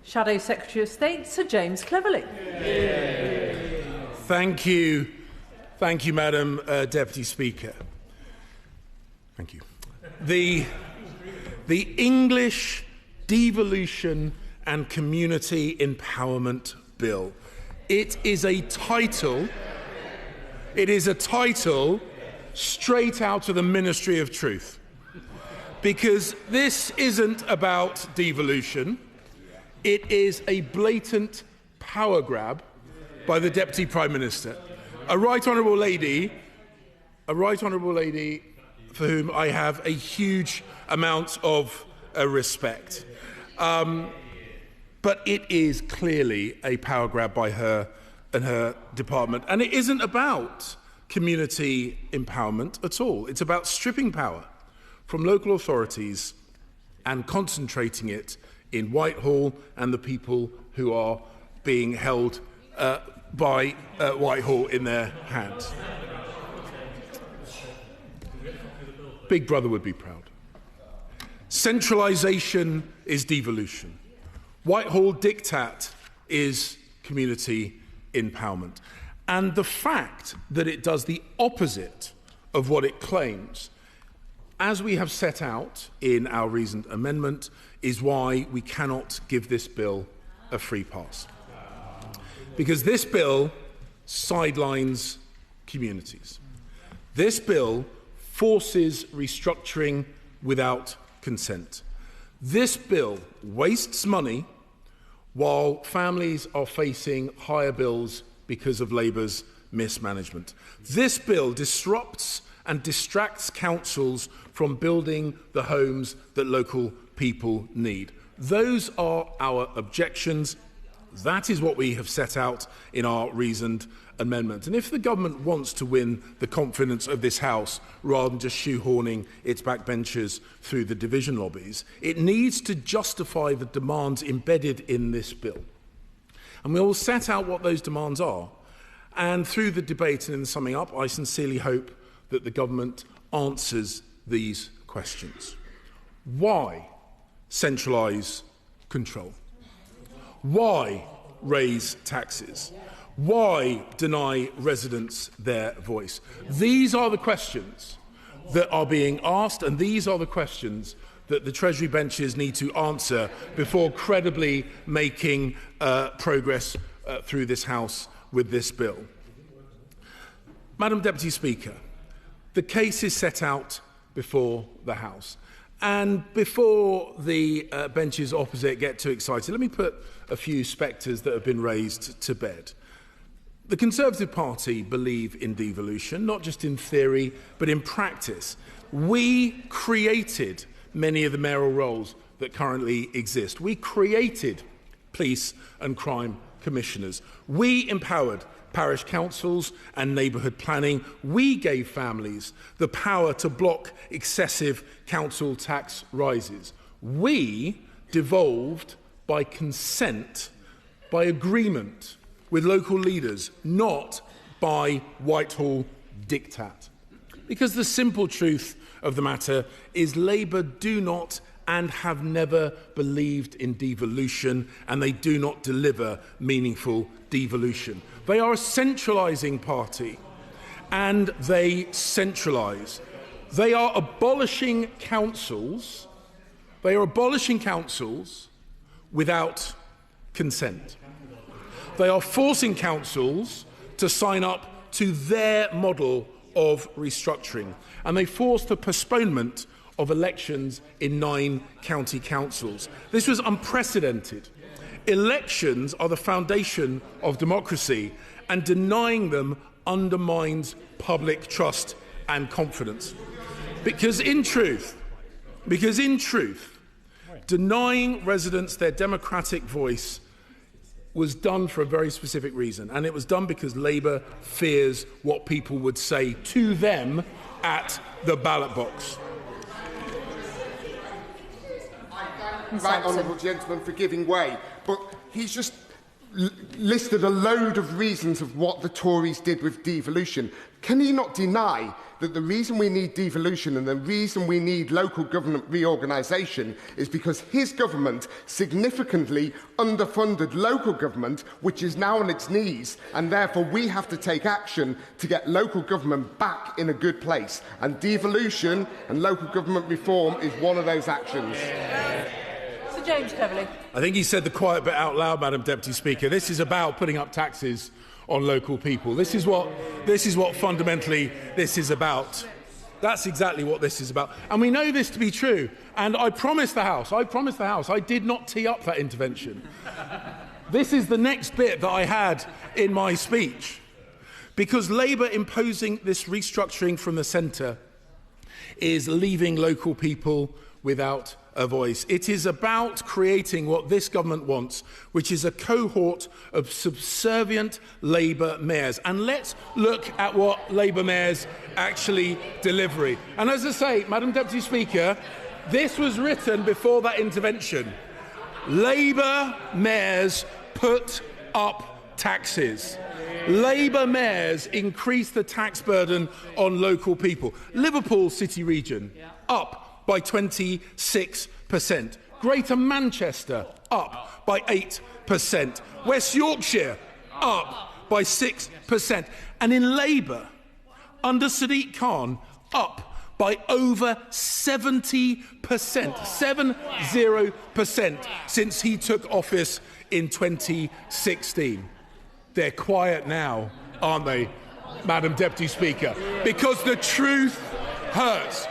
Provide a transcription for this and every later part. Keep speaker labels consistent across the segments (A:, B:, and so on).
A: Shadow Secretary of State, Sir James Cleverly.
B: Thank you, Madam Deputy Speaker. Thank you. The English Devolution and Community Empowerment Bill. It is a title straight out of the Ministry of Truth. Because this isn't about devolution. It is a blatant power grab by the Deputy Prime Minister. A right honourable lady for whom I have a huge amount of respect. But it is clearly a power grab by her and her department. And it isn't about community empowerment at all. It's about stripping power from local authorities and concentrating it in Whitehall and the people who are being held by Whitehall in their hands. Big Brother would be proud. Centralisation is devolution. Whitehall diktat is community empowerment. And the fact that it does the opposite of what it claims, as we have set out in our reasoned amendment, is why we cannot give this bill a free pass. Because this bill sidelines communities. This bill forces restructuring without consent. This bill wastes money while families are facing higher bills because of Labour's mismanagement. This bill disrupts and distracts councils from building the homes that local people need. Those are our objections. That is what we have set out in our reasoned amendment. And if the government wants to win the confidence of this House rather than just shoehorning its backbenchers through the division lobbies, it needs to justify the demands embedded in this bill. And we will set out what those demands are. And through the debate and in the summing up, I sincerely hope that the government answers these questions. Why centralise control? Why raise taxes? Why deny residents their voice? These are the questions that are being asked, and these are the questions that the Treasury benches need to answer before credibly making progress through this House with this bill. Madam Deputy Speaker, the case is set out before the House. And before the benches opposite get too excited, let me put a few spectres that have been raised to bed. The Conservative Party believe in devolution, not just in theory, but in practice. We created many of the mayoral roles that currently exist. We created police and crime commissioners. We empowered parish councils and neighbourhood planning. We gave families the power to block excessive council tax rises. We devolved by consent, by agreement with local leaders, not by Whitehall diktat. Because the simple truth of the matter is Labour do not and have never believed in devolution, and they do not deliver meaningful devolution. They are a centralising party, and they centralise. They are abolishing councils. They are abolishing councils without consent. They are forcing councils to sign up to their model of restructuring, and they force the postponement of elections in 9 county councils. This was unprecedented. Elections are the foundation of democracy, and denying them undermines public trust and confidence. Because in truth, denying residents their democratic voice was done for a very specific reason, and it was done because Labour fears what people would say to them at the ballot box.
C: Right, honourable gentleman, for giving way, but he's just listed a load of reasons of what the Tories did with devolution. Can he not deny that the reason we need devolution and the reason we need local government reorganisation is because his government significantly underfunded local government, which is now on its knees, and therefore we have to take action to get local government back in a good place. And devolution and local government reform is one of those actions.
A: Sir James Cleverly.
B: I think he said the quiet bit out loud, Madam Deputy Speaker. This is about putting up taxes on local people. This is what fundamentally this is about. That's exactly what this is about. And we know this to be true. And I promised the House, I did not tee up that intervention. This is the next bit that I had in my speech. Because Labour imposing this restructuring from the centre is leaving local people without a voice. It is about creating what this government wants, which is a cohort of subservient Labour mayors. And let's look at what Labour mayors actually deliver. And as I say, Madam Deputy Speaker, this was written before that intervention. Labour mayors put up taxes. Labour mayors increase the tax burden on local people. Liverpool City Region, up by 26%. Greater Manchester, up by 8%. West Yorkshire, up by 6%. And in Labour, under Sadiq Khan, up by over 70%, 70% since he took office in 2016. They're quiet now, aren't they, Madam Deputy Speaker? Because the truth hurts.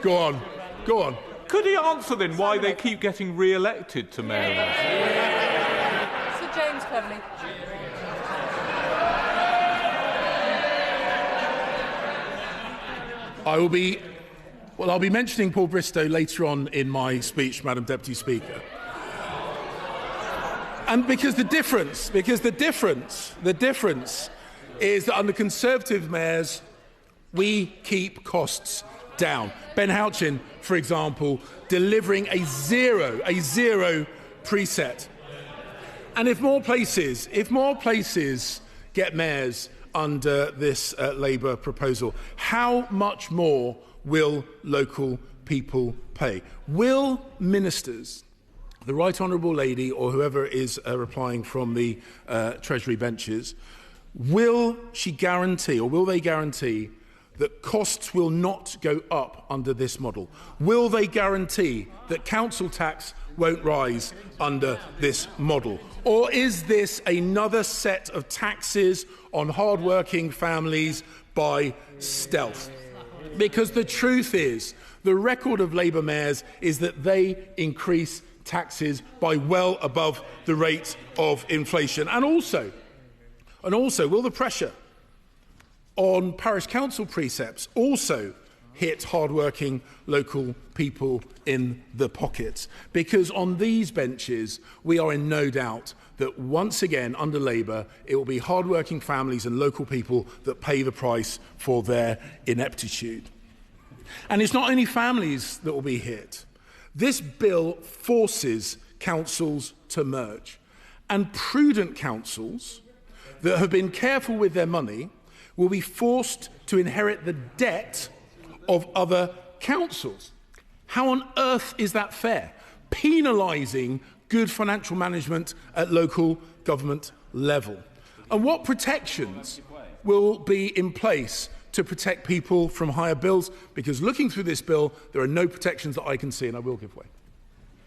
B: Go on. Go on.
D: Could he answer then why they keep getting re-elected to mayors?
A: Sir James Cleverly.
B: I'll be mentioning Paul Bristow later on in my speech, Madam Deputy Speaker. And because the difference is that under Conservative mayors, we keep costs down. Ben Houchin, for example, delivering a zero preset. And if more places get mayors under this Labour proposal, how much more will local people pay? Will ministers, the Right Honourable Lady or whoever is replying from the Treasury benches, will she guarantee, or will they guarantee, that costs will not go up under this model? Will they guarantee that council tax won't rise under this model? Or is this another set of taxes on hard-working families by stealth? Because the truth is, the record of Labour mayors is that they increase taxes by well above the rate of inflation. And also, will the pressure on parish council precepts also hit hard-working local people in the pockets? Because on these benches, we are in no doubt that once again, under Labour, it will be hard-working families and local people that pay the price for their ineptitude. And it's not only families that will be hit. This bill forces councils to merge. And prudent councils that have been careful with their money will be forced to inherit the debt of other councils. How on earth is that fair? Penalising good financial management at local government level. And what protections will be in place to protect people from higher bills? Because looking through this bill, there are no protections that I can see, and I will give way.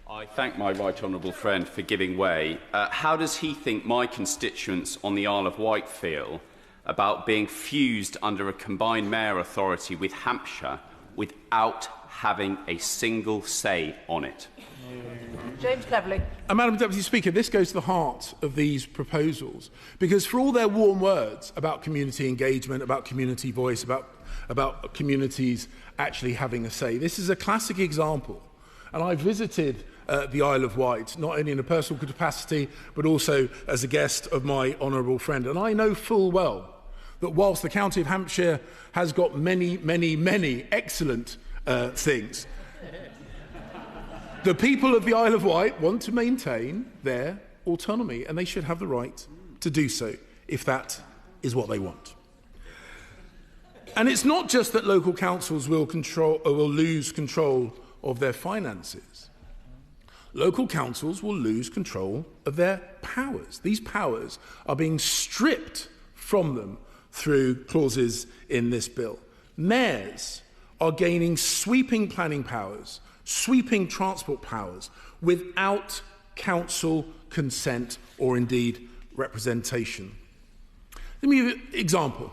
E: I thank my right honourable friend for giving way. How does he think my constituents on the Isle of Wight feel about being fused under a combined mayor authority with Hampshire without having a single say on it?
A: James Cleverly.
B: And Madam Deputy Speaker, this goes to the heart of these proposals, because for all their warm words about community engagement, about community voice, about communities actually having a say, this is a classic example. And I visited the Isle of Wight, not only in a personal capacity, but also as a guest of my honourable friend. And I know full well that whilst the County of Hampshire has got many, many, many excellent things, the people of the Isle of Wight want to maintain their autonomy, and they should have the right to do so if that is what they want. And it's not just that local councils will lose control of their finances. Local councils will lose control of their powers. These powers are being stripped from them through clauses in this bill. Mayors are gaining sweeping planning powers, sweeping transport powers, without council consent or indeed representation. Let me give you an example.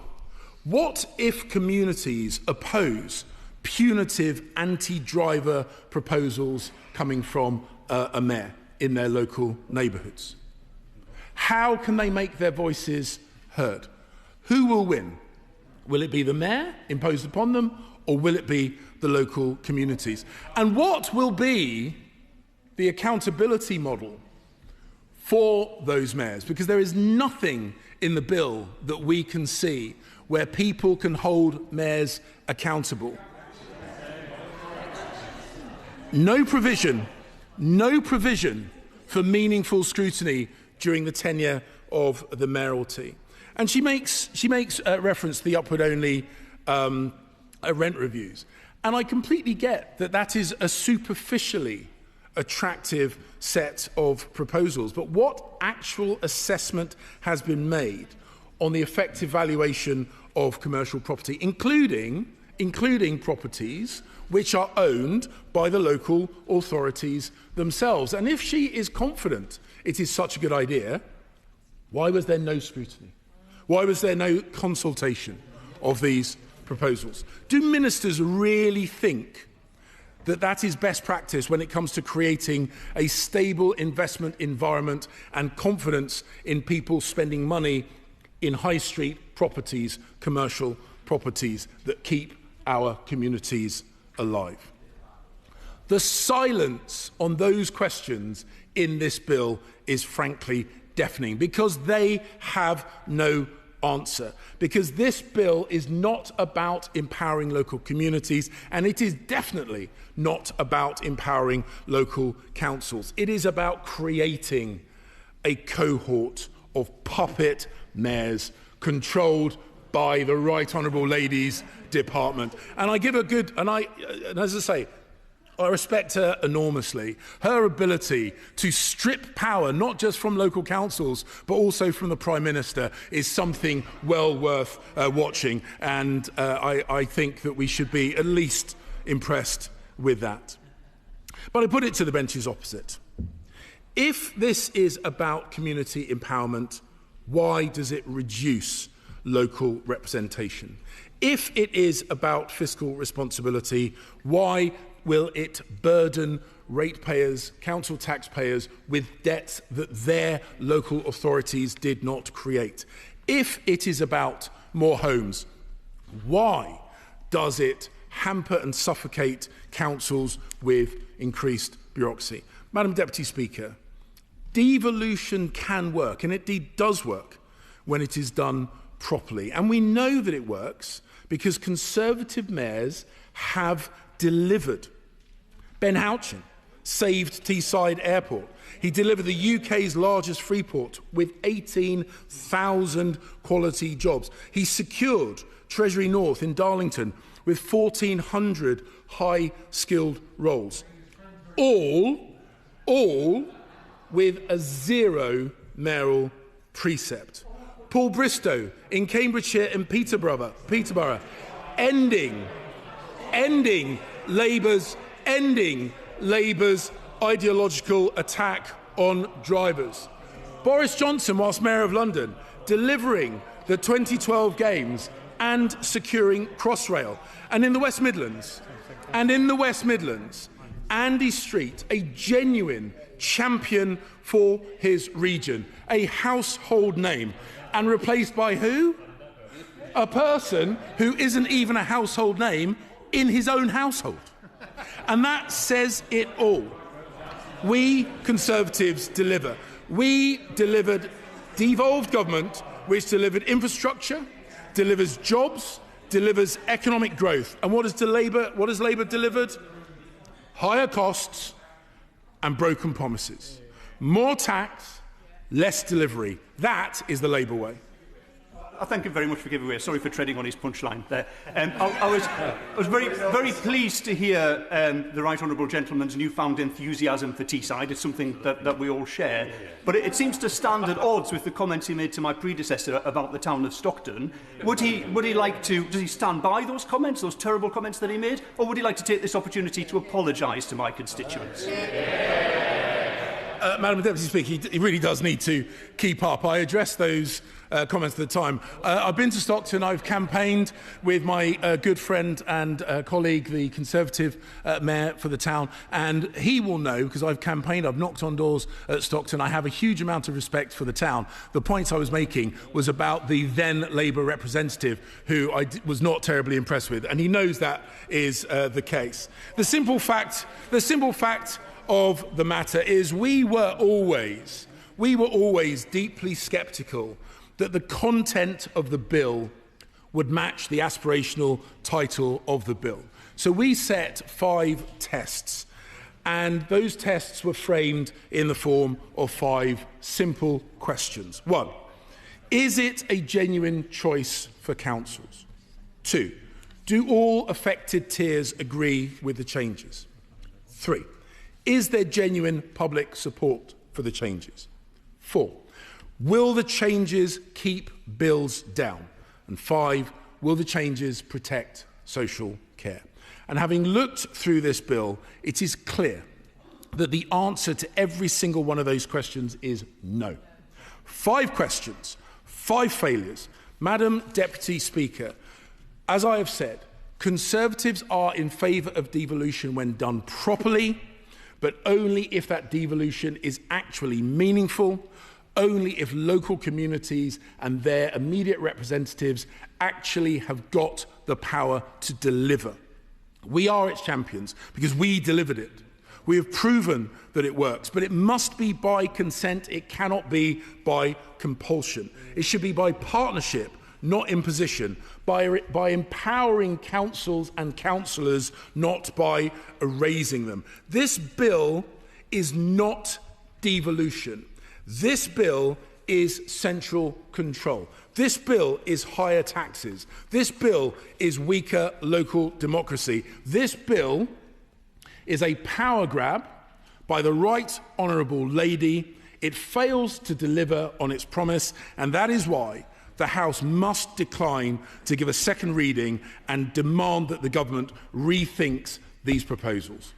B: What if communities oppose punitive anti-driver proposals coming from a mayor in their local neighbourhoods? How can they make their voices heard? Who will win? Will it be the mayor imposed upon them, or will it be the local communities? And what will be the accountability model for those mayors? Because there is nothing in the bill that we can see where people can hold mayors accountable. No provision for meaningful scrutiny during the tenure of the mayoralty. And she makes reference to the upward-only rent reviews. And I completely get that that is a superficially attractive set of proposals. But what actual assessment has been made on the effective valuation of commercial property, including properties which are owned by the local authorities themselves? And if she is confident it is such a good idea, why was there no scrutiny? Why was there no consultation of these proposals? Do ministers really think that that is best practice when it comes to creating a stable investment environment and confidence in people spending money in high street properties, commercial properties that keep our communities alive? The silence on those questions in this bill is frankly deafening, because they have no answer. Because this bill is not about empowering local communities, and it is definitely not about empowering local councils. It is about creating a cohort of puppet mayors controlled by the Right Honourable Lady's department. And I give a good, and as I say, I respect her enormously. Her ability to strip power, not just from local councils, but also from the Prime Minister, is something well worth watching. And I think that we should be at least impressed with that. But I put it to the benches opposite. If this is about community empowerment, why does it reduce local representation? If it is about fiscal responsibility, why will it burden ratepayers, council taxpayers, with debts that their local authorities did not create? If it is about more homes, why does it hamper and suffocate councils with increased bureaucracy? Madam Deputy Speaker, devolution can work, and it indeed does work when it is done properly. And we know that it works because Conservative mayors have delivered. Ben Houchin saved Teesside Airport. He delivered the UK's largest free port with 18,000 quality jobs. He secured Treasury North in Darlington with 1,400 high-skilled roles. All with a zero mayoral precept. Paul Bristow in Cambridgeshire and Peterborough, ending Labour's ideological attack on drivers. Boris Johnson, whilst Mayor of London, delivering the 2012 Games and securing Crossrail. And in the West Midlands, Andy Street, a genuine champion for his region, a household name, and replaced by who? A person who isn't even a household name in his own household. And that says it all. We Conservatives deliver. We delivered devolved government, which delivered infrastructure, delivers jobs, delivers economic growth. And what has Labour delivered? Higher costs and broken promises. More tax, less delivery. That is the Labour way.
F: I thank him very much for giving way. Sorry for treading on his punchline there. I was very pleased to hear the Right Honourable Gentleman's newfound enthusiasm for Teesside. It's something that we all share. But it seems to stand at odds with the comments he made to my predecessor about the town of Stockton. Would he like to, does he stand by those comments, those terrible comments that he made, or would he like to take this opportunity to apologise to my constituents?
B: Madam Deputy Speaker, he really does need to keep up. I addressed those comments at the time. I've been to Stockton. I've campaigned with my good friend and colleague, the Conservative Mayor for the town, and he will know, because I've campaigned, I've knocked on doors at Stockton. I have a huge amount of respect for the town. The point I was making was about the then Labour representative, who I was not terribly impressed with, and he knows that is the case. The simple fact of the matter is we were always deeply sceptical that the content of the bill would match the aspirational title of the bill. So we set 5 tests, and those tests were framed in the form of 5 simple questions. 1, is it a genuine choice for councils? 2, do all affected tiers agree with the changes? 3, is there genuine public support for the changes? 4, will the changes keep bills down? And 5, will the changes protect social care? And having looked through this bill, it is clear that the answer to every single one of those questions is no. 5 questions, 5 failures. Madam Deputy Speaker, as I have said, Conservatives are in favour of devolution when done properly, but only if that devolution is actually meaningful, only if local communities and their immediate representatives actually have got the power to deliver. We are its champions because we delivered it. We have proven that it works, but it must be by consent. It cannot be by compulsion. It should be by partnership, not imposition, by empowering councils and councillors, not by erasing them. This bill is not devolution. This bill is central control. This bill is higher taxes. This bill is weaker local democracy. This bill is a power grab by the Right Honourable Lady. It fails to deliver on its promise, and that is why the House must decline to give a second reading and demand that the government rethinks these proposals.